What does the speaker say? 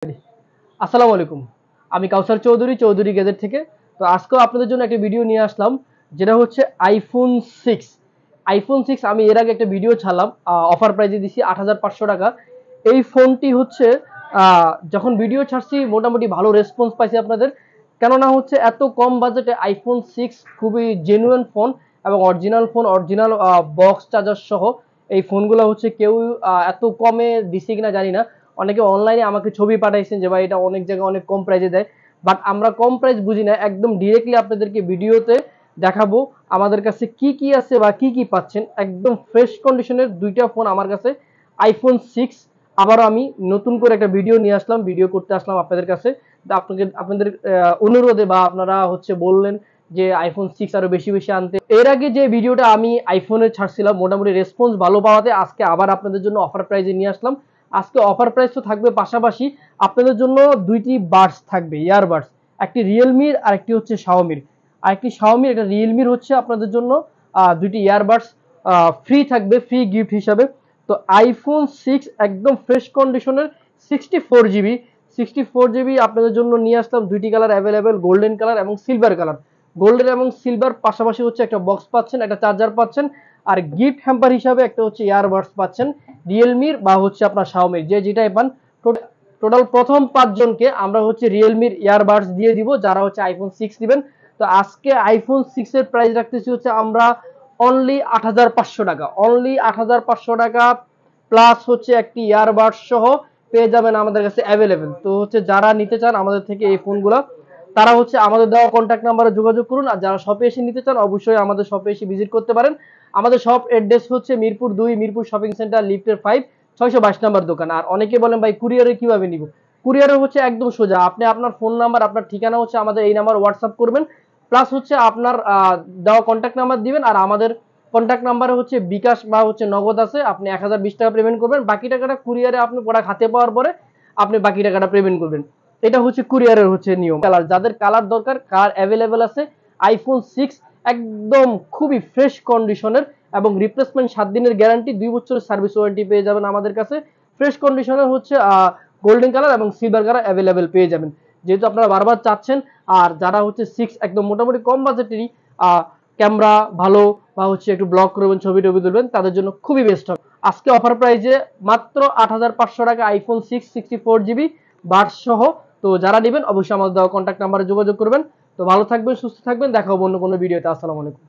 আসসালামু আলাইকুম। আমি কাউসার চৌধুরী গ্যাজেট থেকে। তো আজকেও আপনাদের জন্য একটা ভিডিও নিয়ে আসলাম, যেটা হচ্ছে আইফোন 6। আইফোন 6 আমি এর আগে একটা ভিডিও ছাড়লাম, অফার প্রাইজে দিছি ৮৫০০ টাকা। এই ফোনটি হচ্ছে যখন ভিডিও ছাড়ছি মোটামুটি ভালো রেসপন্স পাইছি আপনাদের। কেননা হচ্ছে এত কম বাজেটে আইফোন 6 খুবই জেনুইন ফোন এবং original phone, original box charger সহ এই ফোনগুলো হচ্ছে কেউ এত কমে দিছে কিনা জানি না। অনেকে অনলাইনে আমাকে ছবি পাঠাইছেন যে ভাই এটা অনেক জায়গায় অনেক কম প্রাইসে দেয়, বাট আমরা কম প্রাইস বুঝি না, একদম ডিরেক্টলি আপনাদেরকে ভিডিওতে দেখাবো আমাদের কাছে কি কি আছে বা কি কি পাচ্ছেন। একদম ফ্রেশ কন্ডিশনের দুইটা ফোন আমার কাছে, আইফোন 6। আবারও আমি নতুন করে একটা ভিডিও নিয়ে আসলাম, ভিডিও করতে আসলাম আপনাদের কাছে। আপনাদের অনুরোধে বা আপনারা হচ্ছে বললেন যে আইফোন 6 আরো বেশি বেশি আনতে। এর আগে যে ভিডিওটা আমি আইফোনে ছাড়ছিলাম মোটামুটি রেসপন্স ভালো পাওয়াতে আজকে আবার আপনাদের জন্য অফার প্রাইজে নিয়ে আসলাম। আজকে অফার প্রাইস তো থাকবে, পাশাপাশি আপনাদের জন্য দুইটি বাডস থাকবে, ইয়ারবাডস। একটি রিয়েলমির আর একটি হচ্ছে শাওমির। আরেকটি শাওমির, একটা রিয়েলমির হচ্ছে আপনাদের জন্য দুইটি ইয়ারবাডস ফ্রি থাকবে, ফ্রি গিফট হিসাবে। তো আইফোন 6 একদম ফ্রেশ কন্ডিশনের 64 জিবি, 64 জিবি আপনাদের জন্য নিয়ে আসলাম। দুইটি কালার অ্যাভেলেবেল, গোল্ডেন কালার এবং সিলভার কালার। গোল্ডেন এবং সিলভার পাশাপাশি হচ্ছে একটা বক্স পাচ্ছেন, একটা চার্জার পাচ্ছেন, আর গিফট হ্যাম্পার হিসাবে একটা হচ্ছে ইয়ারবাডস পাচ্ছেন রিয়েলমির বা হচ্ছে আপনার শাওমির, যে যেটাই পান। টোটাল প্রথম 5 জনকে আমরা হচ্ছে রিয়েলমির ইয়ারবাডস দিয়ে দিব, যারা হচ্ছে আইফোন 6 দিবেন। তো আজকে আইফোন 6 এর প্রাইস রাখতেছি হচ্ছে আমরা অনলি ৮৫০০ টাকা, অনলি ৮৫০০ টাকা প্লাস হচ্ছে একটি ইয়ারবাডস সহ পেয়ে যাবেন আমাদের কাছে অ্যাভেলেবেল। তো হচ্ছে যারা নিতে চান আমাদের থেকে এই ফোনগুলো, তারা হচ্ছে আমাদের দেওয়া কন্ট্যাক্ট নাম্বারে যোগাযোগ করুন। আর যারা শপে এসে নিতে চান অবশ্যই আমাদের শপে এসে ভিজিট করতে পারেন। আমাদের শপ অ্যাড্রেস হচ্ছে মিরপুর 2, মিরপুর শপিং সেন্টার, লিফটের 5, 622 নাম্বার দোকান। আর অনেকে বলেন ভাই কুরিয়ারে কিভাবে নিব? কুরিয়ারে হচ্ছে একদম সোজা, আপনি আপনার ফোন নাম্বার, আপনার ঠিকানা হচ্ছে আমাদের এই নাম্বার হোয়াটসঅ্যাপ করবেন, প্লাস হচ্ছে আপনার দেওয়া কন্ট্যাক্ট নাম্বার দিবেন। আর আমাদের কন্ট্যাক্ট নাম্বারে হচ্ছে বিকাশ বা হচ্ছে নগদ আছে, আপনি 1020 টাকা পেমেন্ট করবেন, বাকি টাকাটা কুরিয়ারে আপনি প্রোডাক্ট হাতে পাওয়ার পরে আপনি বাকি টাকাটা পেমেন্ট করবেন। এটা হচ্ছে কুরিয়ারের হচ্ছে নিয়ম। কালার, যাদের কালার দরকার কালার অ্যাভেলেবেল আছে। আইফোন 6 একদম খুবই ফ্রেশ কন্ডিশনের এবং রিপ্লেসমেন্ট 7 দিনের গ্যারান্টি, 2 বছরের সার্ভিস ওয়ারেন্টি পেয়ে যাবেন আমাদের কাছে। ফ্রেশ কন্ডিশনের হচ্ছে গোল্ডেন কালার এবং সিলভার কালার অ্যাভেলেবেল পেয়ে যাবেন, যেহেতু আপনারা বারবার চাচ্ছেন। আর যারা হচ্ছে 6 একদম মোটামুটি কম বাজেটেরই, ক্যামেরা ভালো বা হচ্ছে একটু ব্লগ করবেন, ছবি টবি তুলবেন, তাদের জন্য খুবই বেস্ট হবে। আজকে অফার প্রাইজে মাত্র ৮৫০০ টাকা আইফোন 6 64 জিবি বাডস সহ। তো যারা নেবেন অবশ্যই আমাদের দেওয়া কন্ট্যাক্ট নাম্বারে যোগাযোগ করবেন। তো ভালো থাকবেন, সুস্থ থাকবেন, দেখা হবে অন্য কোনো ভিডিওতে। আসসালামু আলাইকুম।